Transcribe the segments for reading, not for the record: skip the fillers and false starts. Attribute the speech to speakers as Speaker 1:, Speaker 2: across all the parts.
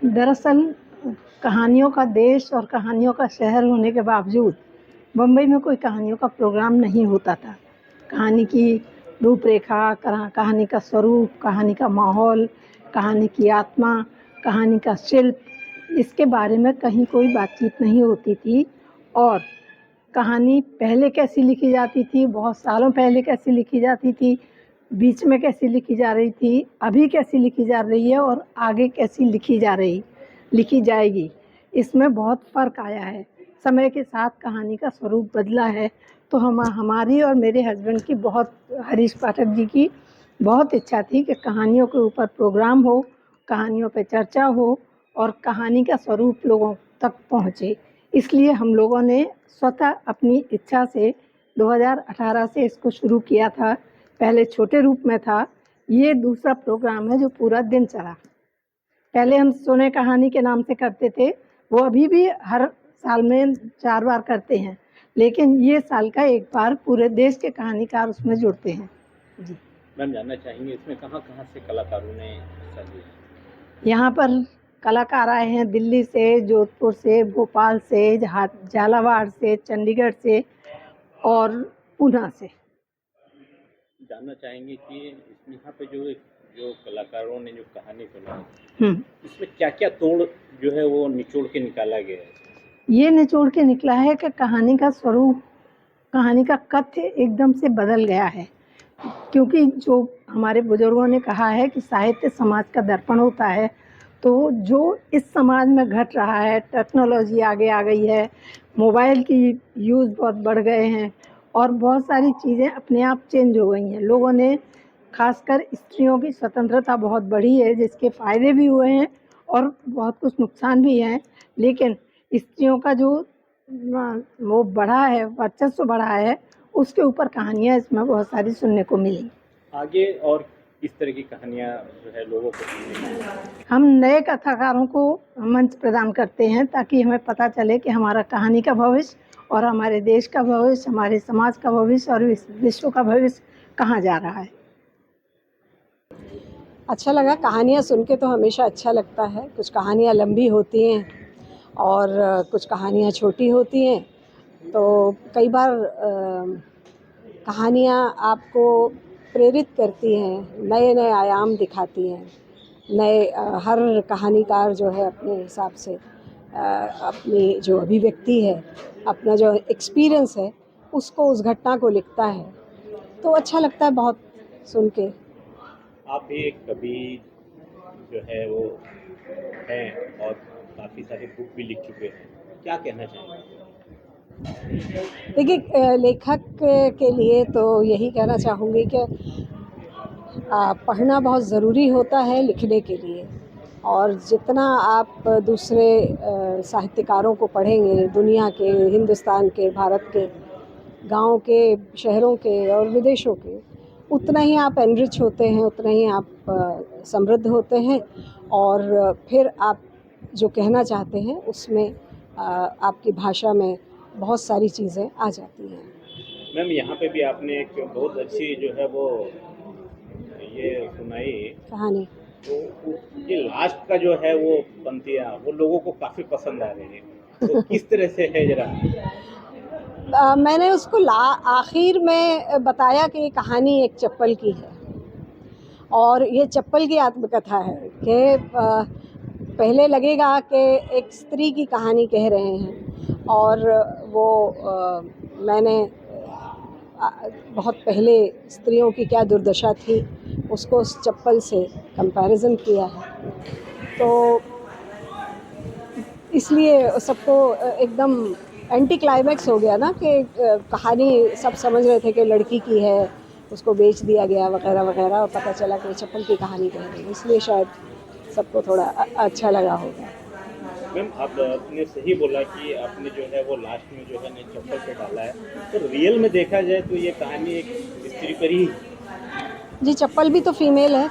Speaker 1: दरअसल कहानियों का देश और कहानियों का शहर होने के बावजूद बम्बई में कोई कहानियों का प्रोग्राम नहीं होता था। कहानी की रूपरेखा, कहानी का स्वरूप, कहानी का माहौल, कहानी की आत्मा, कहानी का शिल्प, इसके बारे में कहीं कोई बातचीत नहीं होती थी। और कहानी पहले कैसी लिखी जाती थी, बहुत सालों पहले कैसी लिखी जाती थी, बीच में कैसी लिखी जा रही थी, अभी कैसी लिखी जा रही है और आगे कैसी लिखी जाएगी, इसमें बहुत फ़र्क आया है। समय के साथ कहानी का स्वरूप बदला है। तो हमारी और मेरे हस्बैंड की हरीश पाठक जी की बहुत इच्छा थी कि कहानियों के ऊपर प्रोग्राम हो, कहानियों पे चर्चा हो और कहानी का स्वरूप लोगों तक पहुँचे। इसलिए हम लोगों ने स्वतः अपनी इच्छा से 2018 से इसको शुरू किया था। पहले छोटे रूप में था। ये दूसरा प्रोग्राम है जो पूरा दिन चला। पहले हम सुने कहानी के नाम से करते थे, वो अभी भी हर साल में 4 बार करते हैं, लेकिन ये साल का एक बार पूरे देश के कहानीकार उसमें जुड़ते हैं। जी
Speaker 2: मैम, जानना चाहेंगे इसमें कहाँ-कहाँ से कलाकारों ने हिस्सा लिया?
Speaker 1: यहाँ पर कलाकार आए हैं दिल्ली से, जोधपुर से, भोपाल से, झालावाड़ से, चंडीगढ़ से और पूना से।
Speaker 2: जानना चाहेंगे कि यहाँ पे जो कलाकारों ने जो कहानी सुनाई, इसमें क्या-क्या तोड़ जो है वो निचोड़ के निकाला गया है?
Speaker 1: ये निचोड़ के निकला है कि कहानी का स्वरूप, कहानी का कथ्य एकदम से बदल गया है। क्योंकि जो हमारे बुजुर्गों ने कहा है कि साहित्य समाज का दर्पण होता है, तो जो इस समाज में घट रहा है, टेक्नोलॉजी आगे आ गई है, मोबाइल की यूज़ बहुत बढ़ गए हैं और बहुत सारी चीज़ें अपने आप चेंज हो गई हैं। लोगों ने, खासकर स्त्रियों की स्वतंत्रता बहुत बढ़ी है, जिसके फ़ायदे भी हुए हैं और बहुत कुछ नुकसान भी हैं। लेकिन स्त्रियों का जो वो बढ़ा है, वर्चस्व बढ़ा है, उसके ऊपर कहानियाँ इसमें बहुत सारी सुनने को मिली।
Speaker 2: आगे और किस तरह की कहानियाँ जो है लोगों को सुनने को मिलें?
Speaker 1: हम नए कथाकारों को मंच प्रदान करते हैं ताकि हमें पता चले कि हमारा कहानी का भविष्य और हमारे देश का भविष्य, हमारे समाज का भविष्य और विश्व का भविष्य कहाँ जा रहा है।
Speaker 3: अच्छा लगा। कहानियाँ सुन के तो हमेशा अच्छा लगता है। कुछ कहानियाँ लंबी होती हैं और कुछ कहानियाँ छोटी होती हैं, तो कई बार कहानियाँ आपको प्रेरित करती हैं, नए नए आयाम दिखाती हैं। हर कहानीकार जो है अपने हिसाब से अपनी जो अभिव्यक्ति है, अपना जो एक्सपीरियंस है, उसको, उस घटना को लिखता है, तो अच्छा लगता है बहुत सुन के।
Speaker 2: आप भी एक कवि जो है वो हैं और काफ़ी सारे बुक भी लिख चुके हैं, क्या कहना चाहेंगे?
Speaker 3: देखिए, लेखक के लिए तो यही कहना चाहूँगी कि पढ़ना बहुत ज़रूरी होता है लिखने के लिए, और जितना आप दूसरे साहित्यकारों को पढ़ेंगे, दुनिया के, हिंदुस्तान के, भारत के, गाँव के, शहरों के और विदेशों के, उतना ही आप एनरिच होते हैं, उतना ही आप समृद्ध होते हैं और फिर आप जो कहना चाहते हैं उसमें आपकी भाषा में बहुत सारी चीज़ें आ जाती हैं।
Speaker 2: मैम, यहाँ पे भी आपने एक बहुत अच्छी जो है वो ये सुनाई
Speaker 3: कहानी,
Speaker 2: तो ये लास्ट का जो है वो पंक्तियाँ वो लोगों को काफ़ी पसंद आ रही है, तो किस तरह से है जरा?
Speaker 3: मैंने उसको आखिर में बताया कि ये कहानी एक चप्पल की है और ये चप्पल की आत्मकथा है कि पहले लगेगा कि एक स्त्री की कहानी कह रहे हैं और वो मैंने बहुत पहले स्त्रियों की क्या दुर्दशा थी उसको उस चप्पल से कंपैरिजन किया है, तो इसलिए सबको एकदम एंटी क्लाइमैक्स हो गया ना कि कहानी सब समझ रहे थे कि लड़की की है, उसको बेच दिया गया वगैरह वगैरह, और पता चला कि चप्पल की कहानी कह रही है, इसलिए शायद सबको थोड़ा अच्छा लगा होगा।
Speaker 2: मैम, आपने सही बोला कि आपने जो है वो लास्ट में जो है ने चप्पल पे डाला है, तो रियल में देखा जाए तो ये कहानी एक स्त्री पर ही
Speaker 3: जी, चप्पल भी तो फीमेल है।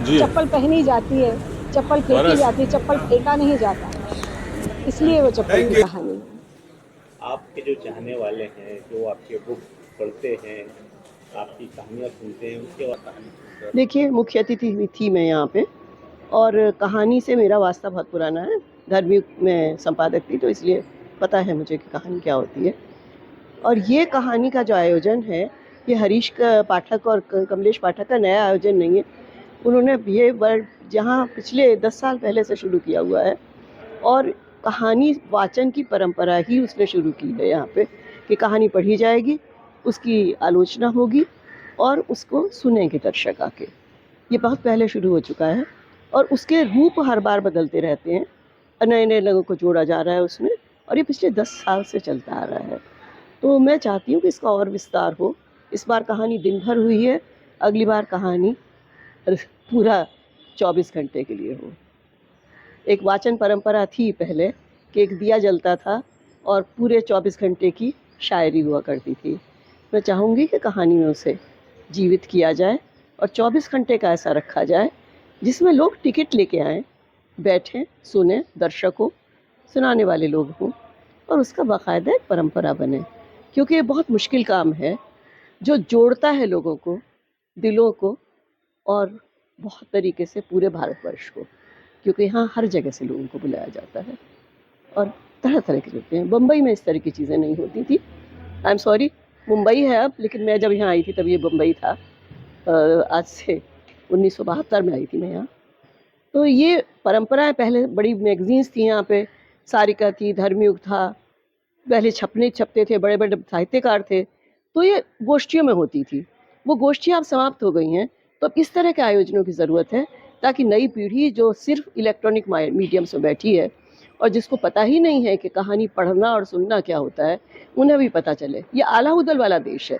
Speaker 4: जी
Speaker 3: चप्पल पहनी जाती है, चप्पल फेंकी जाती है, चप्पल फेंका नहीं जाता, इसलिए वो चप्पल की कहानी है।
Speaker 2: आपके जो चाहने वाले हैं, जो आपके बुक पढ़ते हैं, आपकी कहानियाँ सुनते हैं, उसके बाद कहानी सुनते हैं।
Speaker 5: देखिए, मुख्य अतिथि थी मैं यहाँ पे और कहानी से मेरा वास्ता बहुत पुराना है। धर्मयुग में संपादक थी तो इसलिए पता है मुझे कि कहानी क्या होती है। और ये कहानी का जो आयोजन है ये हरीश पाठक और कमलेश पाठक का नया आयोजन नहीं है। उन्होंने ये वर्ड जहाँ पिछले 10 साल पहले से शुरू किया हुआ है और कहानी वाचन की परंपरा ही उसने शुरू की है यहाँ पे कि कहानी पढ़ी जाएगी, उसकी आलोचना होगी और उसको सुनेंगे दर्शक आके। ये बहुत पहले शुरू हो चुका है और उसके रूप हर बार बदलते रहते हैं, नए नए लोगों को जोड़ा जा रहा है उसमें और ये पिछले 10 साल से चलता आ रहा है। तो मैं चाहती हूँ कि इसका और विस्तार हो। इस बार कहानी दिन भर हुई है, अगली बार कहानी पूरा 24 घंटे के लिए हो। एक वाचन परंपरा थी पहले कि एक दिया जलता था और पूरे 24 घंटे की शायरी हुआ करती थी। मैं चाहूँगी कि कहानी में उसे जीवित किया जाए और 24 घंटे का ऐसा रखा जाए जिसमें लोग टिकट लेके आएँ, बैठें, सुने, दर्शक हो, सुनाने वाले लोग हों और उसका बाकायदा एक परंपरा बने। क्योंकि ये बहुत मुश्किल काम है जो जोड़ता है लोगों को, दिलों को और बहुत तरीके से पूरे भारतवर्ष को, क्योंकि यहाँ हर जगह से लोगों को बुलाया जाता है और तरह तरह के होते हैं। बम्बई में इस तरह की चीज़ें नहीं होती थी। आई एम सॉरी, मुंबई है अब, लेकिन मैं जब यहाँ आई थी तब ये बम्बई था। आज से 1972 में आई थी मैं यहाँ। तो ये परंपराएं पहले बड़ी मैगजीन्स थी यहाँ पे, सारिका थी, धर्मयुग था, पहले छपते थे, बड़े बड़े साहित्यकार थे, तो ये गोष्ठियों में होती थी। वो गोष्ठियाँ अब समाप्त हो गई हैं, तो अब इस तरह के आयोजनों की ज़रूरत है ताकि नई पीढ़ी जो सिर्फ इलेक्ट्रॉनिक मीडियम्स में बैठी है और जिसको पता ही नहीं है कि कहानी पढ़ना और सुनना क्या होता है, उन्हें भी पता चले। ये आलाउदल वाला देश है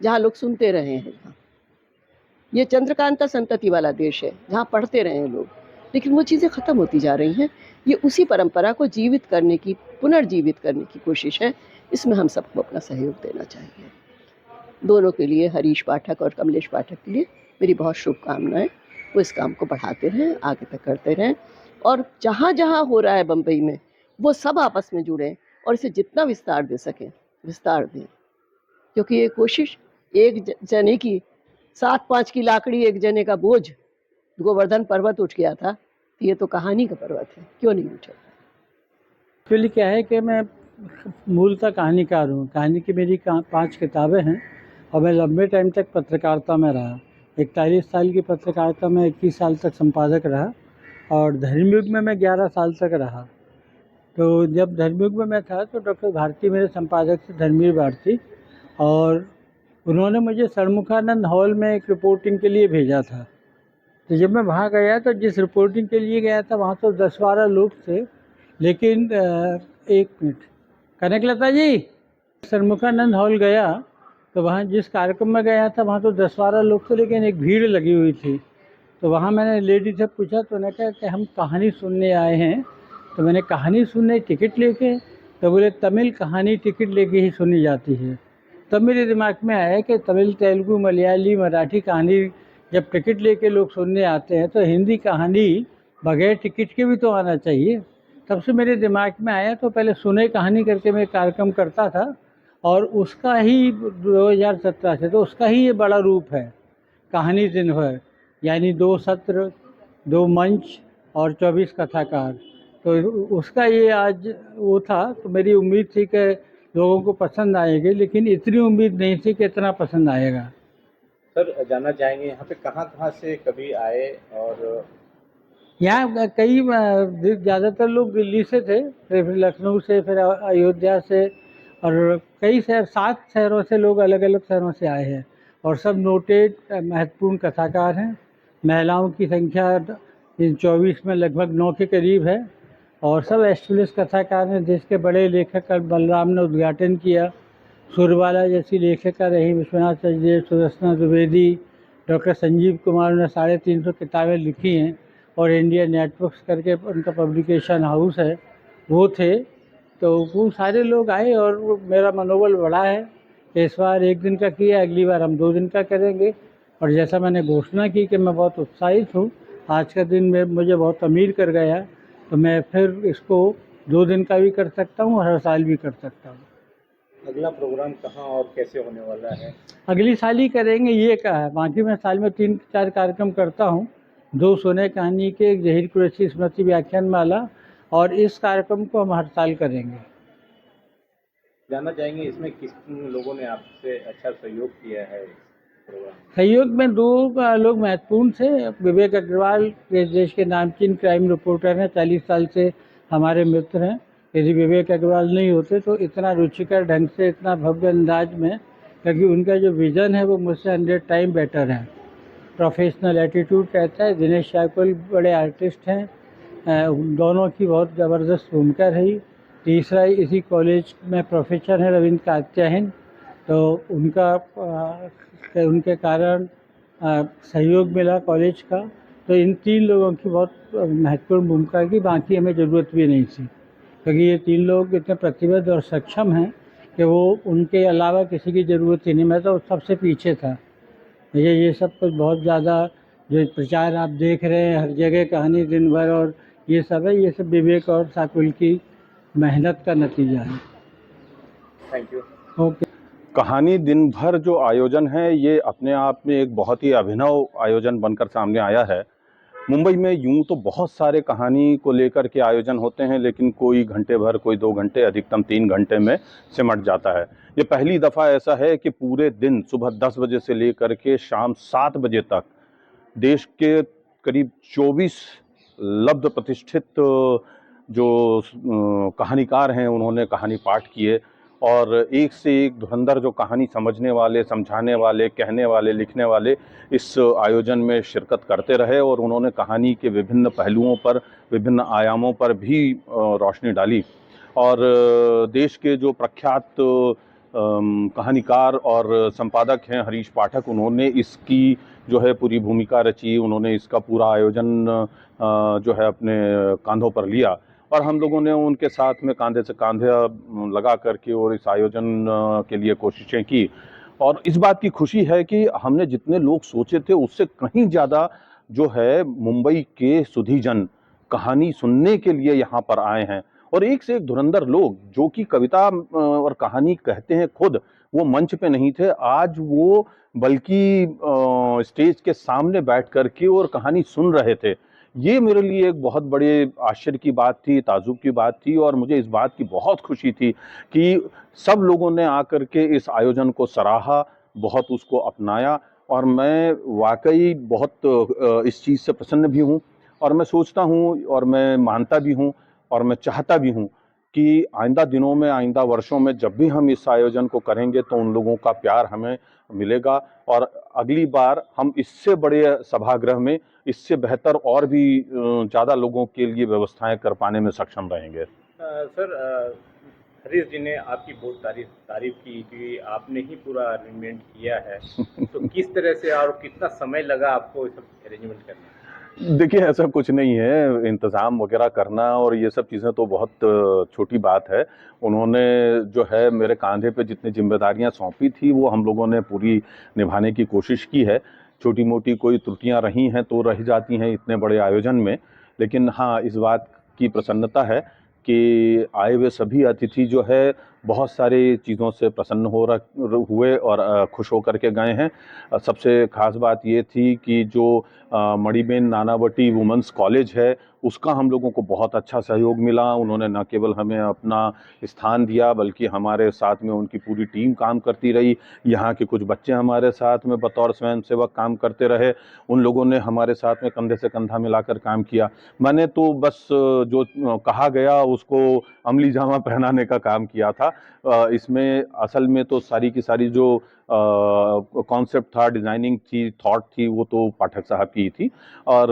Speaker 5: जहाँ लोग सुनते रहे हैं, ये चंद्रकांता संतति वाला देश है जहाँ पढ़ते रहे हैं लोग, लेकिन वो चीज़ें ख़त्म होती जा रही हैं। ये उसी परंपरा को जीवित करने की, पुनर्जीवित करने की कोशिश है। इसमें हम सबको अपना सहयोग देना चाहिए। दोनों के लिए, हरीश पाठक और कमलेश पाठक के लिए मेरी बहुत शुभकामनाएं। वो इस काम को बढ़ाते रहें, आगे तक करते रहें और जहाँ जहाँ हो रहा है बम्बई में वो सब आपस में जुड़ें और इसे जितना विस्तार दे सकें विस्तार दें, क्योंकि ये कोशिश एक जने की 7-5 की लाकड़ी, एक जने का बोझ, गोवर्धन पर्वत उठ गया था, ये तो कहानी का पर्वत है, क्यों नहीं उठेगा।
Speaker 6: एक्चुअली क्या है कि मैं मूलतः कहानीकार हूँ। कहानी की मेरी 5 किताबें हैं और मैं लंबे टाइम तक पत्रकारिता में रहा। 41 साल की पत्रकारिता में 21 साल तक संपादक रहा और धर्मयुग में मैं 11 साल तक रहा। तो जब धर्मयुग में मैं था तो डॉक्टर भारती मेरे संपादक थे, धर्मवीर भारती, और उन्होंने मुझे षणमुखानंद हॉल में एक रिपोर्टिंग के लिए भेजा था। तो जब मैं वहाँ गया तो जिस रिपोर्टिंग के लिए गया था वहाँ तो 10-12 लोग थे, लेकिन एक मिनट, कनकलता जी, षणमुखानंद हॉल गया तो वहाँ जिस कार्यक्रम में गया था वहाँ तो 10-12 लोग थे, लेकिन एक भीड़ लगी हुई थी। तो वहाँ मैंने लेडी से पूछा तो उन्होंने कहा कि हम कहानी सुनने आए हैं। तो मैंने कहानी सुनने टिकट लेके, तो बोले तमिल कहानी टिकट लेके ही सुनी जाती है। तब मेरे दिमाग में आया कि तमिल, तेलुगु, मलयाली, मराठी कहानी जब टिकट लेके लोग सुनने आते हैं तो हिंदी कहानी बगैर टिकट के भी तो आना चाहिए। तब से मेरे दिमाग में आया, तो पहले सुने कहानी करके मैं कार्यक्रम करता था और उसका ही 2017 से तो उसका ही ये बड़ा रूप है, कहानी दिन भर, यानी 2 सत्र, 2 मंच और 24 कथाकार। तो उसका ये आज वो था, तो मेरी उम्मीद थी कि लोगों को पसंद आएगी, लेकिन इतनी उम्मीद नहीं थी कि इतना पसंद आएगा।
Speaker 2: सर, जानना चाहेंगे यहाँ पे कहाँ से कभी आए? और
Speaker 6: यहाँ कई ज़्यादातर लोग दिल्ली से थे, फिर लखनऊ से, फिर अयोध्या से, और कई शहर, 7 शहरों से लोग अलग अलग शहरों से आए हैं और सब नोटेड महत्वपूर्ण कथाकार हैं। महिलाओं की संख्या 24 में लगभग 9 के करीब है और सब एस्टेब्लिश कथाकार हैं। देश के बड़े लेखक बलराम ने उद्घाटन किया, सुरबाला जैसी लेखिका रही, विश्वनाथ सचदेव, सुदर्शना द्विवेदी, डॉक्टर संजीव कुमार ने 350 किताबें लिखी हैं और इंडिया नेटवर्क्स करके उनका पब्लिकेशन हाउस है, वो थे। तो वो सारे लोग आए और मेरा मनोबल बढ़ा है कि इस बार 1 दिन का किया, अगली बार हम 2 दिन का करेंगे। और जैसा मैंने घोषणा की कि मैं बहुत उत्साहित हूँ, आज का दिन में मुझे बहुत अमीर कर गया, तो मैं फिर इसको 2 दिन का भी कर सकता हूँ और हर साल भी कर सकता हूँ।
Speaker 2: अगला प्रोग्राम कहाँ और कैसे होने वाला है?
Speaker 6: अगली साल ही करेंगे ये कहा है, बाकी मैं साल में 3-4 कार्यक्रम करता हूँ। 2 सोने कहानी के, एक ज़हीर कुरैशी स्मृति व्याख्यान माला, और इस कार्यक्रम को हम हर साल करेंगे।
Speaker 2: जानना चाहेंगे इसमें किस लोगों ने आपसे अच्छा सहयोग किया है प्रोग्राम?
Speaker 6: सहयोग में 2 लोग महत्वपूर्ण थे। विवेक अग्रवाल के देश के नामचीन क्राइम रिपोर्टर हैं, 40 साल से हमारे मित्र हैं। यदि विवेक अग्रवाल नहीं होते तो इतना रुचिकर ढंग से, इतना भव्य अंदाज में, क्योंकि उनका जो विज़न है वो मुझसे 100 टाइम बेटर है। प्रोफेशनल एटीट्यूड कहता है। दिनेश शाकुल बड़े आर्टिस्ट हैं, दोनों की बहुत ज़बरदस्त भूमिका रही। तीसरा, इसी कॉलेज में प्रोफेसर हैं रविंद्र कात्यायन, तो उनके कारण सहयोग मिला कॉलेज का। तो इन 3 लोगों की बहुत महत्वपूर्ण भूमिका की, बाकी हमें ज़रूरत भी नहीं थी, क्योंकि ये 3 लोग इतने प्रतिबद्ध और सक्षम हैं कि वो उनके अलावा किसी की ज़रूरत ही नहीं। मैं तो सबसे पीछे था। ये सब कुछ बहुत ज़्यादा जो प्रचार आप देख रहे हैं हर जगह, कहानी दिन भर, और ये सब है, ये सब विवेक और शाकुल की मेहनत का नतीजा है।
Speaker 2: Thank you.
Speaker 6: ओके।
Speaker 4: कहानी दिन भर जो आयोजन है ये अपने आप में एक बहुत ही अभिनव आयोजन बनकर सामने आया है। मुंबई में यूं तो बहुत सारे कहानी को लेकर के आयोजन होते हैं, लेकिन कोई घंटे भर, कोई 2 घंटे, अधिकतम 3 घंटे में सिमट जाता है। ये पहली दफ़ा ऐसा है कि पूरे दिन सुबह 10 बजे से लेकर के शाम 7 बजे तक देश के करीब 24 लब्ध प्रतिष्ठित जो कहानीकार हैं उन्होंने कहानी पाठ किए, और एक से एक धुरंधर जो कहानी समझने वाले, समझाने वाले, कहने वाले, लिखने वाले इस आयोजन में शिरकत करते रहे, और उन्होंने कहानी के विभिन्न पहलुओं पर, विभिन्न आयामों पर भी रोशनी डाली। और देश के जो प्रख्यात कहानीकार और संपादक हैं हरीश पाठक, उन्होंने इसकी जो है पूरी भूमिका रची, उन्होंने इसका पूरा आयोजन जो है अपने कांधों पर लिया, और हम लोगों ने उनके साथ में कांधे से कांधे लगा करके और इस आयोजन के लिए कोशिशें की। और इस बात की खुशी है कि हमने जितने लोग सोचे थे उससे कहीं ज़्यादा जो है मुंबई के सुधीजन कहानी सुनने के लिए यहाँ पर आए हैं, और एक से एक धुरंधर लोग जो कि कविता और कहानी कहते हैं खुद, वो मंच पे नहीं थे। आज वो बल्कि स्टेज के सामने बैठ करके और कहानी सुन रहे थे। ये मेरे लिए एक बहुत बड़े आश्चर्य की बात थी, ताज्जुब की बात थी, और मुझे इस बात की बहुत खुशी थी कि सब लोगों ने आकर के इस आयोजन को सराहा, बहुत उसको अपनाया, और मैं वाकई बहुत इस चीज़ से प्रसन्न भी हूँ, और मैं सोचता हूँ और मैं मानता भी हूँ और मैं चाहता भी हूँ कि आइंदा दिनों में, आइंदा वर्षों में जब भी हम इस आयोजन को करेंगे तो उन लोगों का प्यार हमें मिलेगा, और अगली बार हम इससे बड़े सभागृह में, इससे बेहतर और भी ज़्यादा लोगों के लिए व्यवस्थाएं कर पाने में सक्षम रहेंगे।
Speaker 2: सर, हरीश जी ने आपकी बहुत तारीफ की कि आपने ही पूरा अरेंजमेंट किया है, तो किस तरह से और कितना समय लगा आपको सब अरेंजमेंट करने?
Speaker 4: देखिए, ऐसा कुछ नहीं है, इंतज़ाम वगैरह करना और ये सब चीज़ें तो बहुत छोटी बात है। उन्होंने जो है मेरे कांधे पे जितनी जिम्मेदारियां सौंपी थी वो हम लोगों ने पूरी निभाने की कोशिश की है। छोटी मोटी कोई त्रुटियां रही हैं तो रह जाती हैं इतने बड़े आयोजन में, लेकिन हाँ, इस बात की प्रसन्नता है कि आए हुए सभी अतिथि जो है बहुत सारी चीज़ों से प्रसन्न हुए और खुश होकर के गए हैं। सबसे ख़ास बात ये थी कि जो मणिबेन नानावटी वुमेंस कॉलेज है उसका हम लोगों को बहुत अच्छा सहयोग मिला। उन्होंने न केवल हमें अपना स्थान दिया बल्कि हमारे साथ में उनकी पूरी टीम काम करती रही। यहाँ के कुछ बच्चे हमारे साथ में बतौर स्वयंसेवक काम करते रहे। उन लोगों ने हमारे साथ में कंधे से कंधा मिलाकर काम किया। मैंने तो बस जो कहा गया उसको अमली जामा पहनाने का काम किया था। इसमें असल में तो सारी की सारी जो कॉन्सेप्ट था, डिज़ाइनिंग थी, थॉट थी, वो तो पाठक साहब की थी। और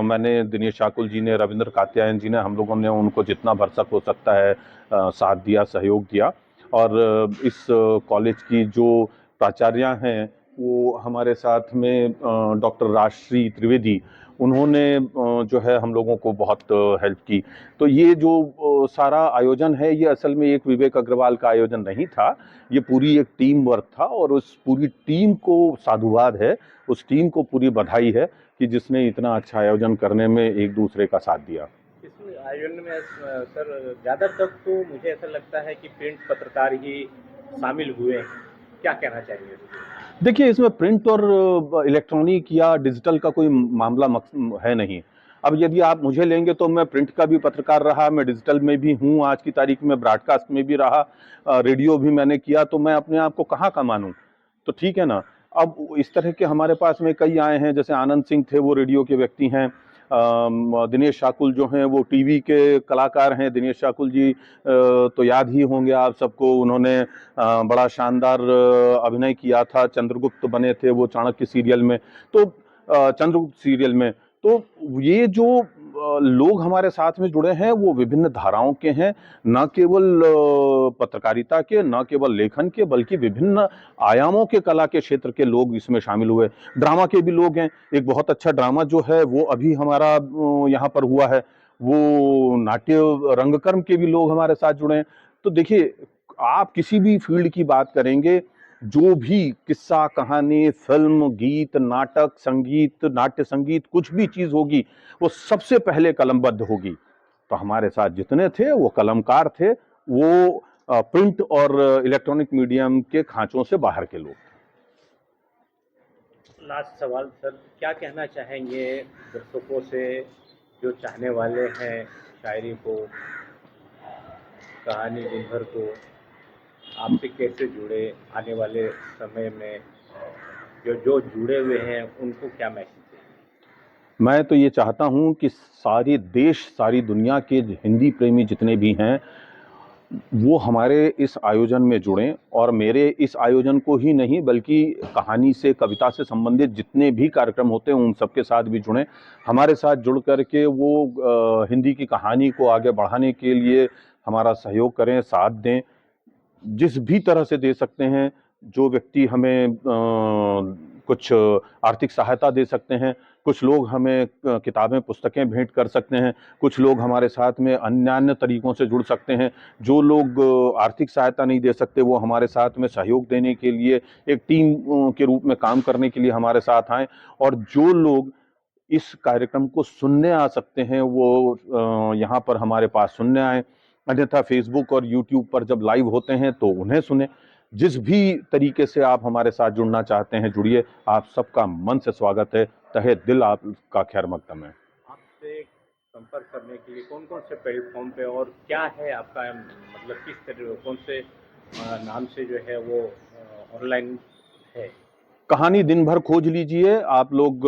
Speaker 4: मैंने, दिनेश शाकुल जी ने, रविंद्र कात्यायन जी ने, हम लोगों ने उनको जितना भरसक हो सकता है साथ दिया, सहयोग दिया। और इस कॉलेज की जो प्राचार्या हैं वो हमारे साथ में डॉक्टर राजश्री त्रिवेदी, उन्होंने जो है हम लोगों को बहुत हेल्प की। तो ये जो सारा आयोजन है ये असल में एक विवेक अग्रवाल का आयोजन नहीं था, ये पूरी एक टीम वर्क था, और उस पूरी टीम को साधुवाद है, उस टीम को पूरी बधाई है कि जिसने इतना अच्छा आयोजन करने में एक दूसरे का साथ दिया।
Speaker 2: इस आयोजन में सर ज़्यादातर तो मुझे ऐसा लगता है कि प्रिंट पत्रकार ही शामिल हुए हैं, क्या कहना चाहिए?
Speaker 4: देखिए, इसमें प्रिंट और इलेक्ट्रॉनिक या डिजिटल का कोई मामला है नहीं। अब यदि आप मुझे लेंगे तो मैं प्रिंट का भी पत्रकार रहा, मैं डिजिटल में भी हूँ, आज की तारीख में ब्रॉडकास्ट में भी रहा, रेडियो भी मैंने किया, तो मैं अपने आप को कहाँ का मानूं? तो ठीक है ना। अब इस तरह के हमारे पास में कई आए हैं, जैसे आनंद सिंह थे, वो रेडियो के व्यक्ति हैं। दिनेश शाकुल जो हैं वो टीवी के कलाकार हैं। दिनेश शाकुल जी तो याद ही होंगे आप सबको, उन्होंने बड़ा शानदार अभिनय किया था, चंद्रगुप्त बने थे वो चाणक्य सीरियल में। तो चंद्रगुप्त सीरियल में तो ये जो लोग हमारे साथ में जुड़े हैं वो विभिन्न धाराओं के हैं, न केवल पत्रकारिता के, न केवल लेखन के, बल्कि विभिन्न आयामों के कला के क्षेत्र के लोग इसमें शामिल हुए। ड्रामा के भी लोग हैं। एक बहुत अच्छा ड्रामा जो है वो अभी हमारा यहाँ पर हुआ है, वो नाट्य रंगकर्म के भी लोग हमारे साथ जुड़े हैं। तो देखिए, आप किसी भी फील्ड की बात करेंगे, जो भी किस्सा कहानी, फिल्म, गीत, नाटक, संगीत, नाट्य संगीत, कुछ भी चीज होगी वो सबसे पहले कलमबद्ध होगी। तो हमारे साथ जितने थे वो कलमकार थे, वो प्रिंट और इलेक्ट्रॉनिक मीडियम के खांचों से बाहर के लोग।
Speaker 2: लास्ट सवाल सर, क्या कहना चाहेंगे दर्शकों से जो चाहने वाले हैं शायरी को, कहानी दिन भर को, आपसे कैसे जुड़े आने वाले समय में, जो जुड़े हुए हैं उनको क्या मैसेज दें?
Speaker 4: मैं तो ये चाहता हूं कि सारे देश, सारी दुनिया के हिंदी प्रेमी जितने भी हैं वो हमारे इस आयोजन में जुड़ें, और मेरे इस आयोजन को ही नहीं बल्कि कहानी से, कविता से संबंधित जितने भी कार्यक्रम होते हैं उन सबके साथ भी जुड़ें। हमारे साथ जुड़ करके वो हिंदी की कहानी को आगे बढ़ाने के लिए हमारा सहयोग करें, साथ दें, जिस भी तरह से दे सकते हैं। जो व्यक्ति हमें कुछ आर्थिक सहायता दे सकते हैं, कुछ लोग हमें किताबें, पुस्तकें भेंट कर सकते हैं, कुछ लोग हमारे साथ में अन्य तरीकों से जुड़ सकते हैं। जो लोग आर्थिक सहायता नहीं दे सकते वो हमारे साथ में सहयोग देने के लिए, एक टीम के रूप में काम करने के लिए हमारे साथ आएँ। और जो लोग इस कार्यक्रम को सुनने आ सकते हैं वो यहाँ पर हमारे पास सुनने आए, अन्यथा फेसबुक और यूट्यूब पर जब लाइव होते हैं तो उन्हें सुने। जिस भी तरीके से आप हमारे साथ जुड़ना चाहते हैं जुड़िए, आप सबका मन से स्वागत है, तहे दिल आपका खैर मकदम है।
Speaker 2: आपसे संपर्क करने के लिए कौन कौन से प्लेटफॉर्म पे और क्या है आपका, मतलब किस तरह, कौन से नाम से जो है वो ऑनलाइन है?
Speaker 4: कहानी दिन भर खोज लीजिए आप लोग,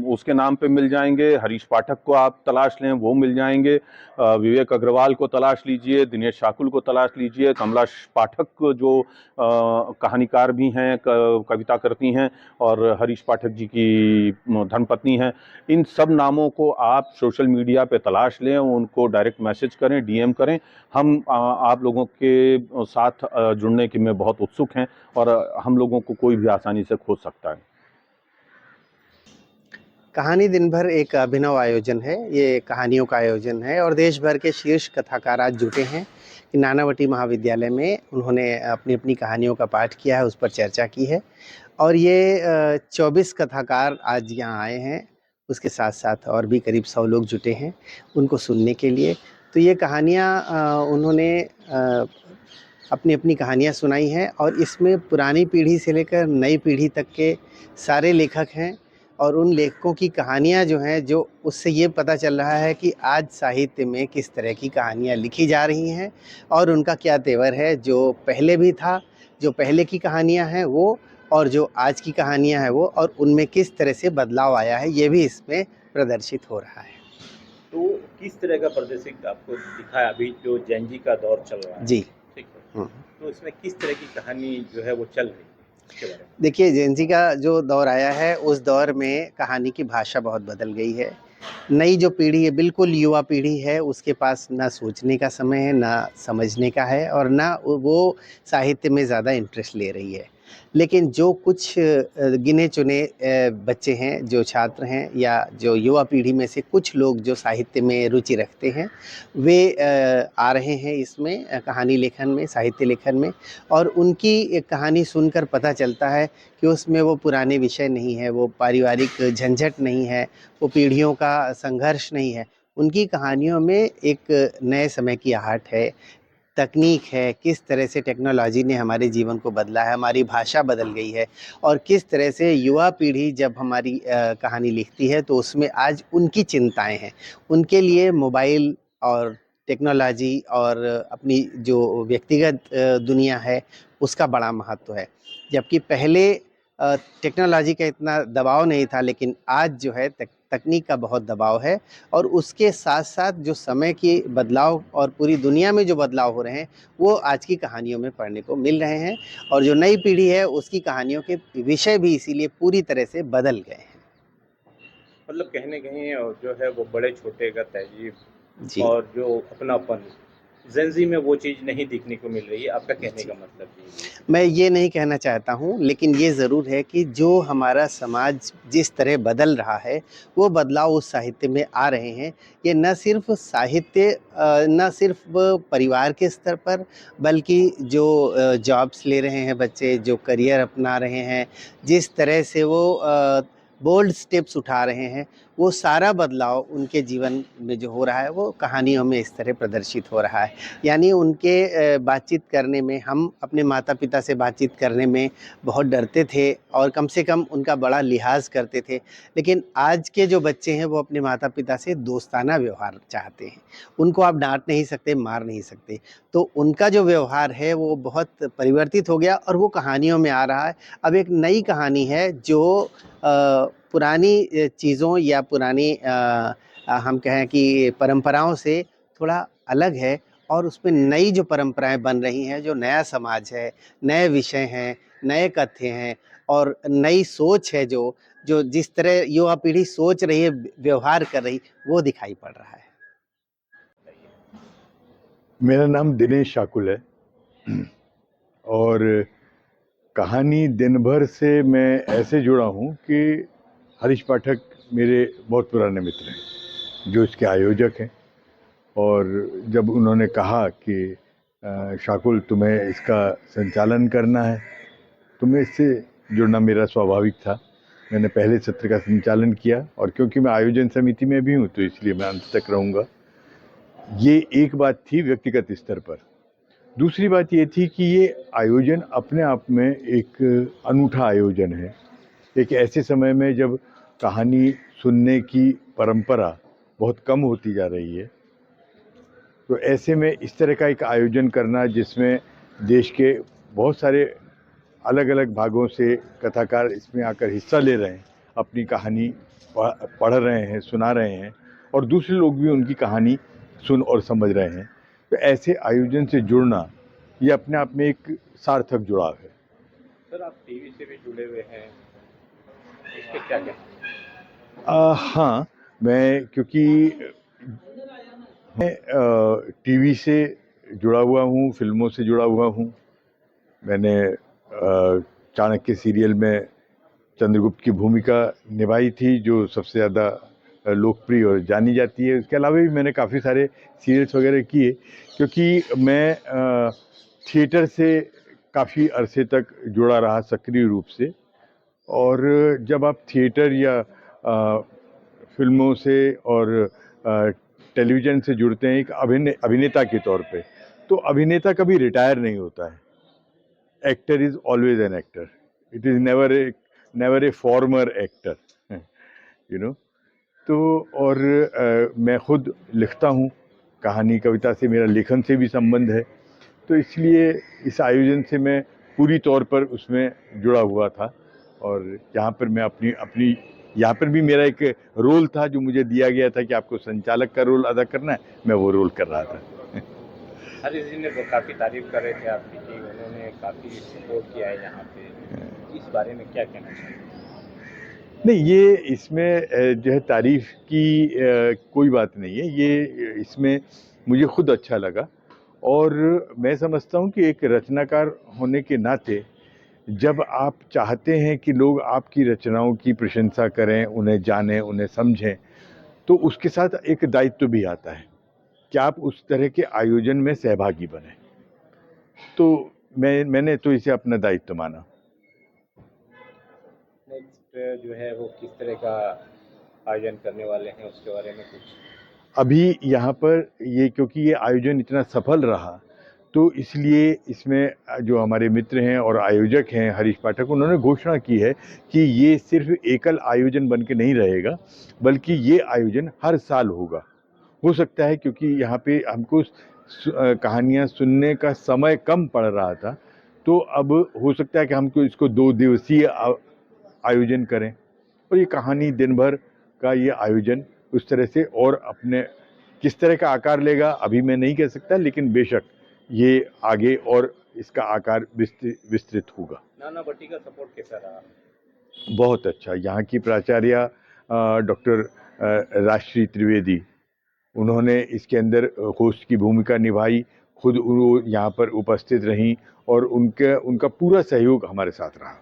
Speaker 4: उसके नाम पे मिल जाएंगे। हरीश पाठक को आप तलाश लें, वो मिल जाएंगे। विवेक अग्रवाल को तलाश लीजिए, दिनेश शाकुल को तलाश लीजिए, कमला पाठक जो कहानीकार भी हैं, कविता करती हैं और हरीश पाठक जी की धर्मपत्नी हैं। इन सब नामों को आप सोशल मीडिया पे तलाश लें, उनको डायरेक्ट मैसेज करें, डीएम करें। हम आप लोगों के साथ जुड़ने के में बहुत उत्सुक हैं और हम लोगों को कोई भी आसानी से खोज सकता है।
Speaker 7: कहानी दिन भर एक अभिनव आयोजन है। ये कहानियों का आयोजन है और देश भर के शीर्ष कथाकार आज जुटे हैं। नानावटी महाविद्यालय में उन्होंने अपनी अपनी कहानियों का पाठ किया है, उस पर चर्चा की है और ये 24 कथाकार आज यहाँ आए हैं। उसके साथ साथ और भी करीब 100 लोग जुटे हैं उनको सुनने के लिए। तो ये कहानियाँ उन्होंने अपनी अपनी कहानियाँ सुनाई हैं और इसमें पुरानी पीढ़ी से लेकर नई पीढ़ी तक के सारे लेखक हैं और उन लेखकों की कहानियाँ जो हैं, जो उससे ये पता चल रहा है कि आज साहित्य में किस तरह की कहानियाँ लिखी जा रही हैं और उनका क्या तेवर है। जो पहले भी था, जो पहले की कहानियाँ हैं वो, और जो आज की कहानियाँ हैं वो, और उनमें किस तरह से बदलाव आया है, ये भी इसमें प्रदर्शित हो रहा है।
Speaker 2: तो किस तरह का प्रदर्शित आपको दिखा है अभी जो जैन जी का दौर चल रहा है?
Speaker 7: जी,
Speaker 2: ठीक है। तो इसमें किस तरह की कहानी जो है वो चल रही है?
Speaker 7: देखिए, जैन जी का जो दौर आया है उस दौर में कहानी की भाषा बहुत बदल गई है। नई जो पीढ़ी है, बिल्कुल युवा पीढ़ी है, उसके पास ना सोचने का समय है, ना समझने का है और ना वो साहित्य में ज़्यादा इंटरेस्ट ले रही है। लेकिन जो कुछ गिने चुने बच्चे हैं, जो छात्र हैं या जो युवा पीढ़ी में से कुछ लोग जो साहित्य में रुचि रखते हैं, वे आ रहे हैं इसमें कहानी लेखन में, साहित्य लेखन में, और उनकी एक कहानी सुनकर पता चलता है कि उसमें वो पुराने विषय नहीं है, वो पारिवारिक झंझट नहीं है, वो पीढ़ियों का संघर्ष नहीं है। उनकी कहानियों में एक नए समय की आहट है, तकनीक है, किस तरह से टेक्नोलॉजी ने हमारे जीवन को बदला है, हमारी भाषा बदल गई है और किस तरह से युवा पीढ़ी जब हमारी कहानी लिखती है तो उसमें आज उनकी चिंताएं हैं। उनके लिए मोबाइल और टेक्नोलॉजी और अपनी जो व्यक्तिगत दुनिया है उसका बड़ा महत्व है। जबकि पहले टेक्नोलॉजी का इतना दबाव नहीं था, लेकिन आज जो है तकनीक का बहुत दबाव है और उसके साथ साथ जो समय की बदलाव और पूरी दुनिया में जो बदलाव हो रहे हैं वो आज की कहानियों में पढ़ने को मिल रहे हैं और जो नई पीढ़ी है उसकी कहानियों के विषय भी इसीलिए पूरी तरह से बदल गए हैं।
Speaker 2: मतलब कहने कहीं जो है वो बड़े छोटे का तहजीब
Speaker 7: जी।
Speaker 2: और जो अपनापन जेंजी में वो चीज़ नहीं दिखने को मिल रही है, आपका कहने का मतलब ये है?
Speaker 7: मैं ये नहीं कहना चाहता हूँ, लेकिन ये ज़रूर है कि जो हमारा समाज जिस तरह बदल रहा है वो बदलाव उस साहित्य में आ रहे हैं। ये न सिर्फ साहित्य न सिर्फ परिवार के स्तर पर, बल्कि जो जॉब्स ले रहे हैं बच्चे, जो करियर अपना रहे हैं, जिस तरह से वो बोल्ड स्टेप्स उठा रहे हैं, वो सारा बदलाव उनके जीवन में जो हो रहा है वो कहानियों में इस तरह प्रदर्शित हो रहा है। यानी उनके बातचीत करने में, हम अपने माता पिता से बातचीत करने में बहुत डरते थे और कम से कम उनका बड़ा लिहाज करते थे, लेकिन आज के जो बच्चे हैं वो अपने माता पिता से दोस्ताना व्यवहार चाहते हैं। उनको आप डांट नहीं सकते, मार नहीं सकते, तो उनका जो व्यवहार है वो बहुत परिवर्तित हो गया और वो कहानियों में आ रहा है। अब एक नई कहानी है जो पुरानी चीज़ों या पुरानी हम कहें कि परंपराओं से थोड़ा अलग है और उसमें नई जो परंपराएं बन रही हैं, जो नया समाज है, नए विषय हैं, नए कथ्य हैं और नई सोच है, जो जो जिस तरह युवा पीढ़ी सोच रही है, व्यवहार कर रही, वो दिखाई पड़ रहा है।
Speaker 8: मेरा नाम दिनेश शाकुल है और कहानी दिन भर से मैं ऐसे जुड़ा हूँ कि हरीश पाठक मेरे बहुत पुराने मित्र हैं जो इसके आयोजक हैं। और जब उन्होंने कहा कि शाकुल तुम्हें इसका संचालन करना है, तो मैं इससे जुड़ना मेरा स्वाभाविक था। मैंने पहले सत्र का संचालन किया और क्योंकि मैं आयोजन समिति में भी हूँ तो इसलिए मैं अंत तक रहूँगा। ये एक बात थी व्यक्तिगत स्तर पर। दूसरी बात ये थी कि ये आयोजन अपने आप में एक अनूठा आयोजन है। एक ऐसे समय में जब कहानी सुनने की परंपरा बहुत कम होती जा रही है, तो ऐसे में इस तरह का एक आयोजन करना जिसमें देश के बहुत सारे अलग अलग भागों से कथाकार इसमें आकर हिस्सा ले रहे हैं, अपनी कहानी पढ़ रहे हैं, सुना रहे हैं और दूसरे लोग भी उनकी कहानी सुन और समझ रहे हैं, तो ऐसे आयोजन से जुड़ना ये अपने आप में एक सार्थक जुड़ाव है।
Speaker 2: सर, आप टीवी से भी जुड़े हुए हैं, इस पे क्या कहना?
Speaker 8: हाँ, मैं क्योंकि मैं टीवी से जुड़ा हुआ हूँ, फिल्मों से जुड़ा हुआ हूँ। मैंने चाणक्य सीरियल में चंद्रगुप्त की भूमिका निभाई थी जो सबसे ज़्यादा लोकप्रिय और जानी जाती है। उसके अलावा भी मैंने काफ़ी सारे सीरियल्स वगैरह किए, क्योंकि मैं थिएटर से काफ़ी अरसे तक जुड़ा रहा सक्रिय रूप से। और जब आप थिएटर या फिल्मों से और टेलीविज़न से जुड़ते हैं एक अभिनेता के तौर पे, तो अभिनेता कभी रिटायर नहीं होता है। Actor is always an actor, it is never a farmer actor, you know. तो और मैं खुद लिखता हूँ, कहानी कविता से मेरा लेखन से भी संबंध है, तो इसलिए इस आयोजन से मैं पूरी तौर पर उसमें जुड़ा हुआ था। और यहाँ पर मैं अपनी यहाँ पर भी मेरा एक रोल था जो मुझे दिया गया था कि आपको संचालक का रोल अदा करना है, मैं वो रोल कर रहा था।
Speaker 2: हरीश जी ने काफ़ी तारीफ कर रहे थे आपकी कि उन्होंने काफ़ी सपोर्ट किया है यहाँ पे, इस बारे में क्या कहना चाहिए?
Speaker 8: नहीं, ये इसमें जो है तारीफ की कोई बात नहीं है। ये इसमें मुझे खुद अच्छा लगा और मैं समझता हूँ कि एक रचनाकार होने के नाते जब आप चाहते हैं कि लोग आपकी रचनाओं की प्रशंसा करें, उन्हें जानें, उन्हें समझें, तो उसके साथ एक दायित्व भी आता है कि आप उस तरह के आयोजन में सहभागी बने। तो मैंने तो इसे अपना दायित्व माना।
Speaker 2: नेक्स्ट जो है वो किस तरह का आयोजन करने वाले हैं उसके बारे में कुछ?
Speaker 8: अभी यहाँ पर ये क्योंकि ये आयोजन इतना सफल रहा, तो इसलिए इसमें जो हमारे मित्र हैं और आयोजक हैं हरीश पाठक, उन्होंने घोषणा की है कि ये सिर्फ एकल आयोजन बन के नहीं रहेगा, बल्कि ये आयोजन हर साल होगा। हो सकता है क्योंकि यहाँ पे हमको कहानियाँ सुनने का समय कम पड़ रहा था, तो अब हो सकता है कि हमको इसको 2 दिवसीय आयोजन करें, और ये कहानी दिन भर का ये आयोजन उस तरह से और अपने किस तरह का आकार लेगा अभी मैं नहीं कह सकता, लेकिन बेशक ये आगे और इसका आकार विस्तृत होगा।
Speaker 2: नानावटी का सपोर्ट कैसा रहा?
Speaker 8: बहुत अच्छा। यहाँ की प्राचार्य डॉक्टर राजश्री त्रिवेदी, उन्होंने इसके अंदर होस्ट की भूमिका निभाई, खुद वो यहाँ पर उपस्थित रहीं और उनका पूरा सहयोग हमारे साथ रहा।